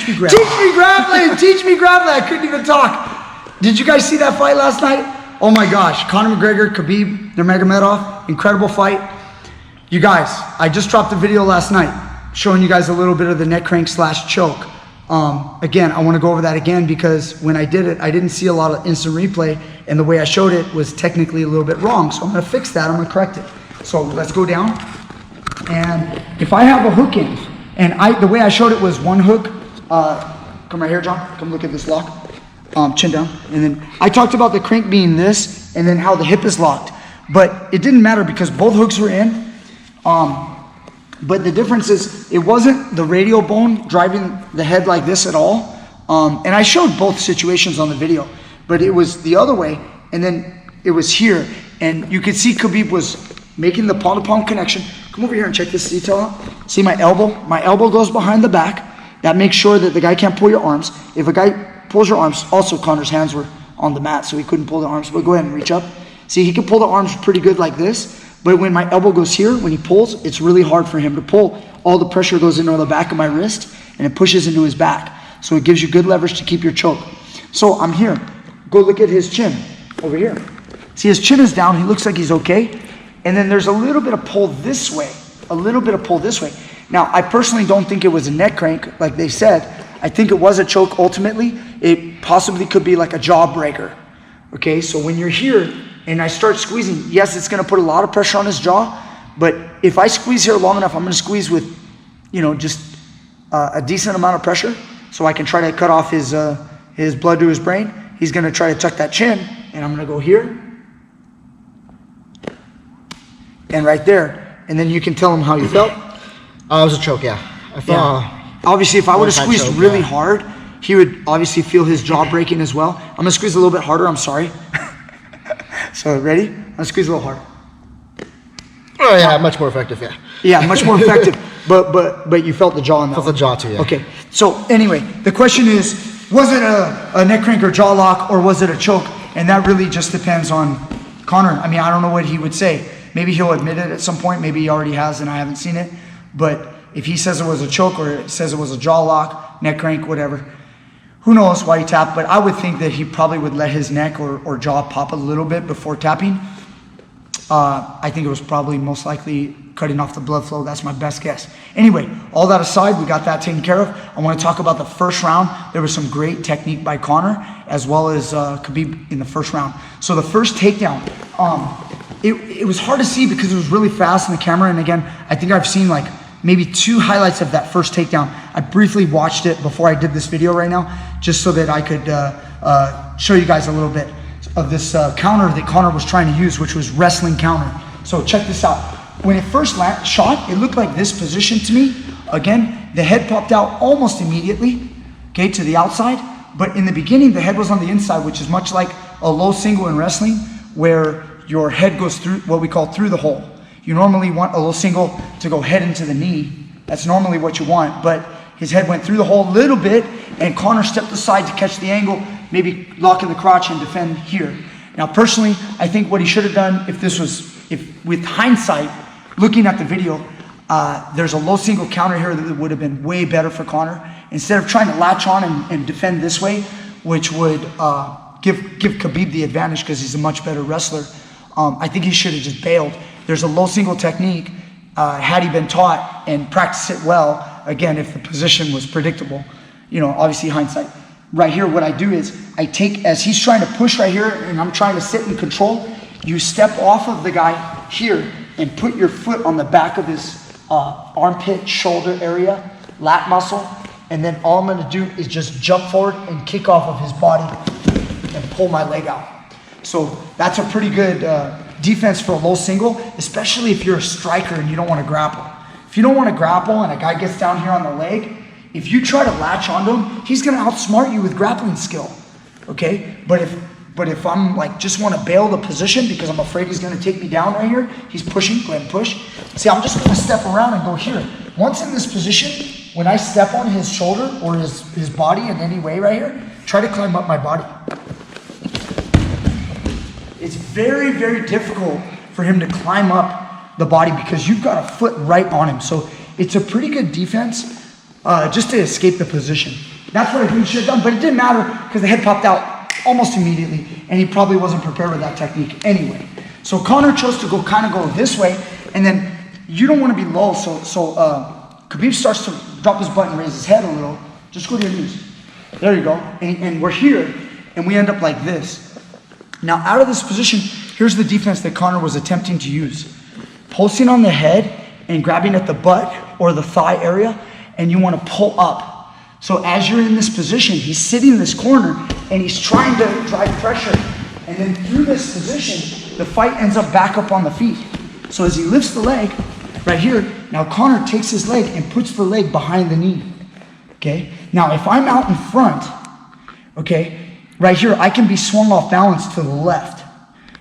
Teach me grappling. Teach me grappling. Teach me grappling. I couldn't even talk. Did you guys see that fight last night? Oh my gosh. Conor McGregor, Khabib, Nurmagomedov. Incredible fight. You guys, I just dropped a video last night showing you guys a little bit of the neck crank / choke. Again, I want to go over that again because when I did it, I didn't see a lot of instant replay, and the way I showed it was technically a little bit wrong. So I'm going to fix that. I'm going to correct it. So let's go down. And if I have a hook in, and the way I showed it was one hook. Come right here, John. Come look at this lock. Chin down. And then I talked about the crank being this, and then how the hip is locked. But it didn't matter because both hooks were in. But the difference is it wasn't the radial bone driving the head like this at all. And I showed both situations on the video, but it was the other way. And then it was here. And you could see Khabib was making the palm to palm connection. Come over here and check this detail out. See my elbow? My elbow goes behind the back. That makes sure that the guy can't pull your arms. If a guy pulls your arms, also Conor's hands were on the mat, so he couldn't pull the arms, but go ahead and reach up. See, he can pull the arms pretty good like this. But when my elbow goes here, when he pulls, it's really hard for him to pull. All the pressure goes into the back of my wrist, and it pushes into his back. So it gives you good leverage to keep your choke. So I'm here. Go look at his chin over here. See, his chin is down. He looks like he's okay. And then there's a little bit of pull this way. A little bit of pull this way. Now, I personally don't think it was a neck crank, like they said. I think it was a choke ultimately. It possibly could be like a jaw breaker. Okay, so when you're here, and I start squeezing, yes, it's gonna put a lot of pressure on his jaw, but if I squeeze here long enough, I'm gonna squeeze with, just a decent amount of pressure so I can try to cut off his blood to his brain. He's gonna try to tuck that chin, and I'm gonna go here, and right there, and then you can tell him how you felt. It was a choke, yeah. I felt, obviously, if I would have squeezed really hard, he would obviously feel his jaw breaking as well. I'm gonna squeeze a little bit harder, I'm sorry. So ready? I'm gonna squeeze a little harder. Oh yeah, much more effective, yeah. Yeah, much more effective. But you felt the jaw in that. Felt the jaw too, yeah. Okay. So anyway, the question is, was it a neck crank or jaw lock, or was it a choke? And that really just depends on Conor. I mean, I don't know what he would say. Maybe he'll admit it at some point. Maybe he already has and I haven't seen it. But if he says it was a choke or it says it was a jaw lock, neck crank, whatever, who knows why he tapped, but I would think that he probably would let his neck or jaw pop a little bit before tapping. I think it was probably most likely cutting off the blood flow. That's my best guess. Anyway, all that aside, we got that taken care of. I want to talk about the first round. There was some great technique by Conor as well as Khabib in the first round. So the first takedown, it was hard to see because it was really fast in the camera. And again, I think I've seen like maybe 2 highlights of that first takedown. I briefly watched it before I did this video right now, just so that I could show you guys a little bit of this counter that Conor was trying to use, which was wrestling counter. So check this out. When it first shot, it looked like this position to me. Again, the head popped out almost immediately, okay, to the outside. But in the beginning, the head was on the inside, which is much like a low single in wrestling, where your head goes through what we call through the hole. You normally want a low single to go head into the knee. That's normally what you want, but his head went through the hole a little bit, and Conor stepped aside to catch the angle, maybe lock in the crotch and defend here. Now, personally, I think what he should have done, if with hindsight, looking at the video, there's a low single counter here that would have been way better for Conor. Instead of trying to latch on and defend this way, which would give Khabib the advantage because he's a much better wrestler, I think he should have just bailed. There's a low single technique, had he been taught and practiced it well, again, if the position was predictable, obviously hindsight. Right here, what I do is I take, as he's trying to push right here and I'm trying to sit and control, you step off of the guy here and put your foot on the back of his armpit, shoulder area, lat muscle, and then all I'm gonna do is just jump forward and kick off of his body and pull my leg out. So that's a pretty good defense for a low single, especially if you're a striker and you don't want to grapple. If you don't want to grapple and a guy gets down here on the leg, if you try to latch onto him, he's going to outsmart you with grappling skill, okay? But if I'm like, just want to bail the position because I'm afraid he's going to take me down right here, he's pushing, go ahead and push. See, I'm just going to step around and go here. Once in this position, when I step on his shoulder or his body in any way right here, try to climb up my body. It's very, very difficult for him to climb up the body because you've got a foot right on him. So it's a pretty good defense. just to escape the position. That's what I think he should have done, but it didn't matter because the head popped out almost immediately, and he probably wasn't prepared with that technique anyway. So Conor chose to kind of go this way, and then you don't want to be low, so Khabib starts to drop his butt and raise his head a little. Just go to your knees. There you go. And we're here, and we end up like this. Now, out of this position, here's the defense that Conor was attempting to use. Pulsing on the head and grabbing at the butt or the thigh area, and you want to pull up. So as you're in this position, he's sitting in this corner, and he's trying to drive pressure. And then through this position, the fight ends up back up on the feet. So as he lifts the leg, right here, now Conor takes his leg and puts the leg behind the knee. Okay? Now, if I'm out in front, okay, right here, I can be swung off balance to the left.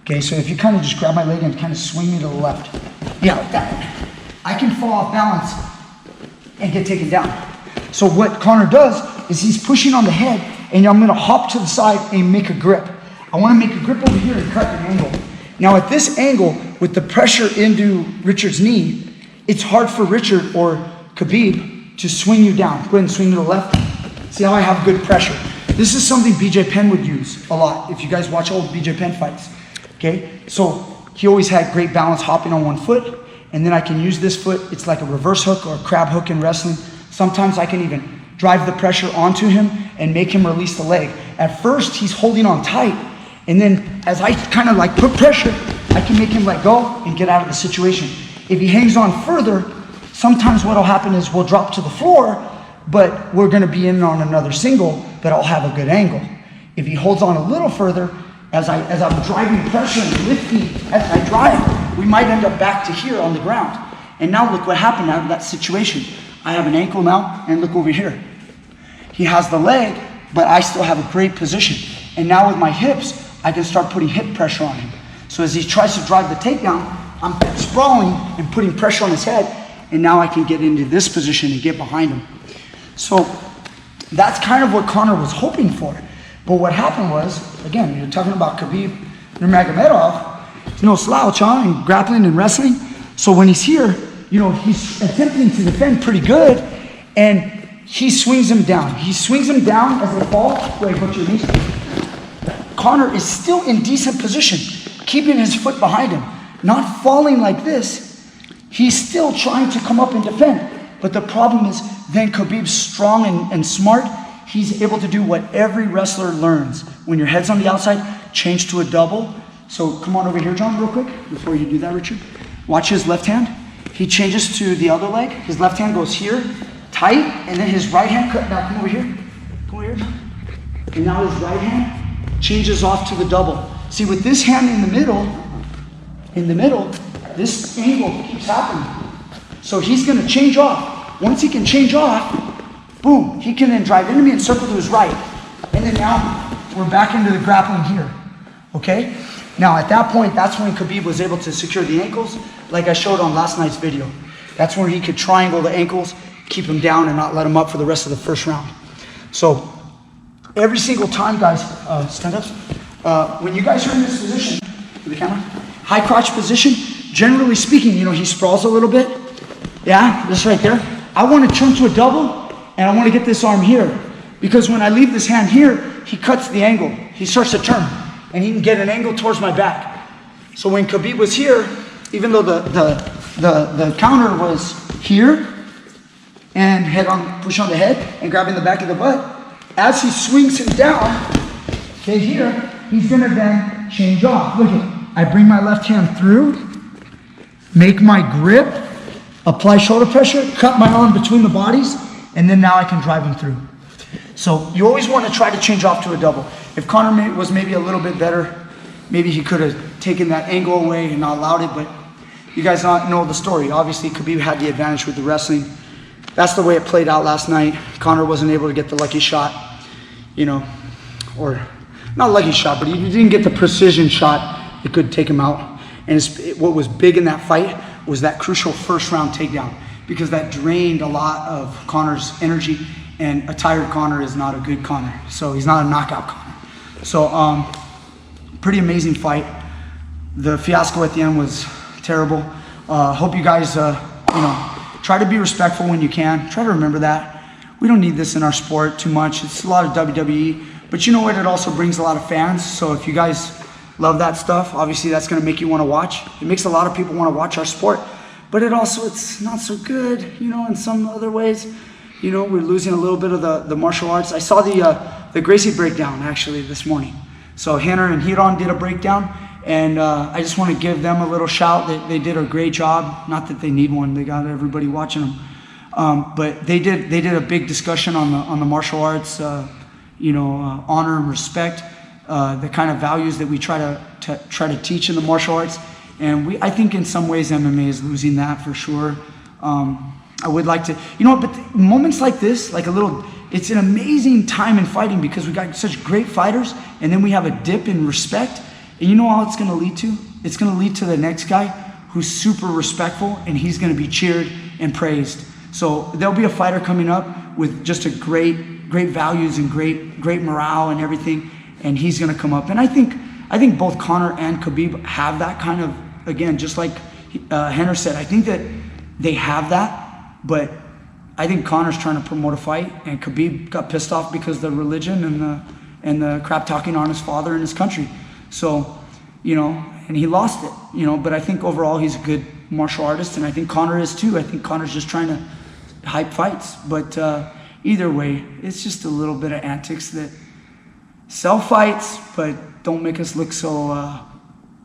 Okay, so if you kind of just grab my leg and kind of swing me to the left. Yeah, like that. I can fall off balance and get taken down. So what Conor does is he's pushing on the head, and I'm gonna hop to the side and make a grip. I wanna make a grip over here and cut an angle. Now at this angle, with the pressure into Richard's knee, it's hard for Richard or Khabib to swing you down. Go ahead and swing to the left. See how I have good pressure? This is something BJ Penn would use a lot if you guys watch old BJ Penn fights. Okay, so he always had great balance hopping on one foot, and then I can use this foot. It's like a reverse hook or a crab hook in wrestling. Sometimes I can even drive the pressure onto him and make him release the leg. At first, he's holding on tight, and then as I kind of like put pressure, I can make him let go and get out of the situation. If he hangs on further, sometimes what'll happen is we'll drop to the floor, but we're gonna be in on another single, but I'll have a good angle. If he holds on a little further, as I'm driving pressure and lifting as I drive, we might end up back to here on the ground. And now look what happened out of that situation. I have an ankle now, and look over here. He has the leg, but I still have a great position. And now with my hips, I can start putting hip pressure on him. So as he tries to drive the takedown, I'm sprawling and putting pressure on his head, and now I can get into this position and get behind him. So that's kind of what Conor was hoping for. But what happened was, again, you're talking about Khabib Nurmagomedov, no slouch, huh, in grappling and wrestling. So when he's here, you know, he's attempting to defend pretty good, and he swings him down. He swings him down as they fall. Wait, put your knees. Conor is still in decent position, keeping his foot behind him, not falling like this. He's still trying to come up and defend. But the problem is, then Khabib's strong and smart. He's able to do what every wrestler learns. When your head's on the outside, change to a double. So come on over here, John, real quick, before you do that, Richard. Watch his left hand. He changes to the other leg. His left hand goes here, tight, and then his right hand, now come over here. Come over here. And now his right hand changes off to the double. See, with this hand in the middle, this angle keeps happening. So he's gonna change off. Once he can change off, boom, he can then drive into me and circle to his right. And then now we're back into the grappling here, okay? Now at that point, that's when Khabib was able to secure the ankles, like I showed on last night's video. That's where he could triangle the ankles, keep him down and not let him up for the rest of the first round. So every single time, guys, stand up. When you guys are in this position, to the camera, high crotch position, generally speaking, you know, he sprawls a little bit. Yeah, this right there. I want to turn to a double, and I want to get this arm here. Because when I leave this hand here, he cuts the angle. He starts to turn, and he can get an angle towards my back. So when Khabib was here, even though the counter was here, and push on the head, and grabbing the back of the butt, as he swings him down, okay, here, he's going to then change off. Look at it. I bring my left hand through, make my grip, apply shoulder pressure, cut my arm between the bodies, and then now I can drive him through. So you always want to try to change off to a double. If Conor was maybe a little bit better, maybe he could have taken that angle away and not allowed it, but you guys know the story. Obviously, Khabib had the advantage with the wrestling. That's the way it played out last night. Conor wasn't able to get the lucky shot, you know, or not lucky shot, but he didn't get the precision shot that could take him out. And what was big in that fight was that crucial first round takedown, because that drained a lot of Conor's energy, and a tired Conor is not a good Conor. So he's not a knockout Conor. So pretty amazing fight. The fiasco at the end was terrible. Hope you guys, you know, try to be respectful when you can. Try to remember that. we don't need this in our sport too much. It's a lot of WWE, but you know what? It also brings a lot of fans. So if you guys love that stuff, obviously that's going to make you want to watch. It makes a lot of people want to watch our sport, but it's not so good, you know, in some other ways. You know, we're losing a little bit of the martial arts. I saw the Gracie breakdown actually this morning. So Hannah and Hiron did a breakdown, and I just want to give them a little shout. They did a great job. Not that they need one. They got everybody watching them. But they did a big discussion on the martial arts, you know, honor and respect, the kind of values that we try to teach in the martial arts. And I think in some ways MMA is losing that for sure. I would like to, you know, but moments like this, it's an amazing time in fighting because we got such great fighters, and then we have a dip in respect. And you know how it's going to lead to? It's going to lead to the next guy who's super respectful, and he's going to be cheered and praised. So there'll be a fighter coming up with just a great values and great morale and everything, and he's going to come up. And I think both Conor and Khabib have that kind of, again, just like Henner said, I think that they have that. But I think Conor's trying to promote a fight, and Khabib got pissed off because of the religion and the crap talking on his father and his country. So, you know, and he lost it, you know, but I think overall he's a good martial artist, and I think Conor is too. I think Conor's just trying to hype fights. But either way, it's just a little bit of antics that sell fights, but don't make us look so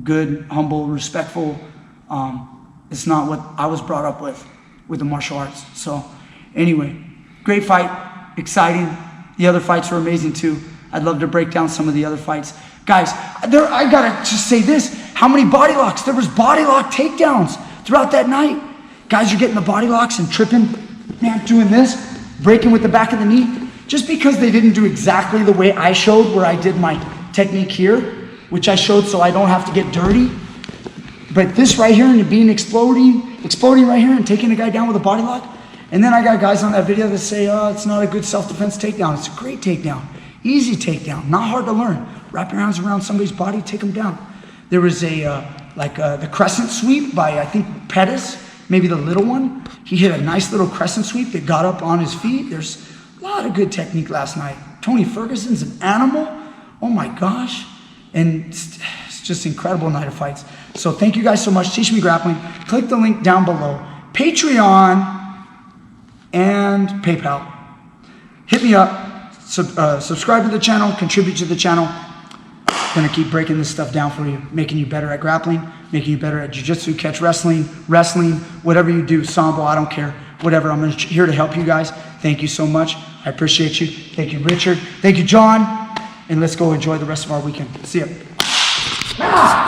good, humble, respectful. It's not what I was brought up with the martial arts. So anyway, great fight, exciting. The other fights were amazing too. I'd love to break down some of the other fights. Guys, I gotta just say this, how many body locks? There was body lock takedowns throughout that night. Guys are getting the body locks and tripping, man, doing this, breaking with the back of the knee. Just because they didn't do exactly the way I showed, where I did my technique here, which I showed so I don't have to get dirty. But this right here, and being exploding right here and taking a guy down with a body lock. And then I got guys on that video that say, oh, it's not a good self-defense takedown. It's a great takedown. Easy takedown, not hard to learn. Wrap your arms around somebody's body, take them down. There was the crescent sweep by, I think, Pettis, maybe the little one. He hit a nice little crescent sweep that got up on his feet. There's a lot of good technique last night. Tony Ferguson's an animal. Oh my gosh. And it's just incredible night of fights. So thank you guys so much. Teach Me Grappling. Click the link down below. Patreon and PayPal. Hit me up. Subscribe to the channel. Contribute to the channel. Gonna keep breaking this stuff down for you, making you better at grappling, making you better at jiu-jitsu, catch wrestling, whatever you do, sambo, I don't care, whatever. I'm here to help you guys. Thank you so much. I appreciate you. Thank you, Richard. Thank you, John. And let's go enjoy the rest of our weekend. See ya.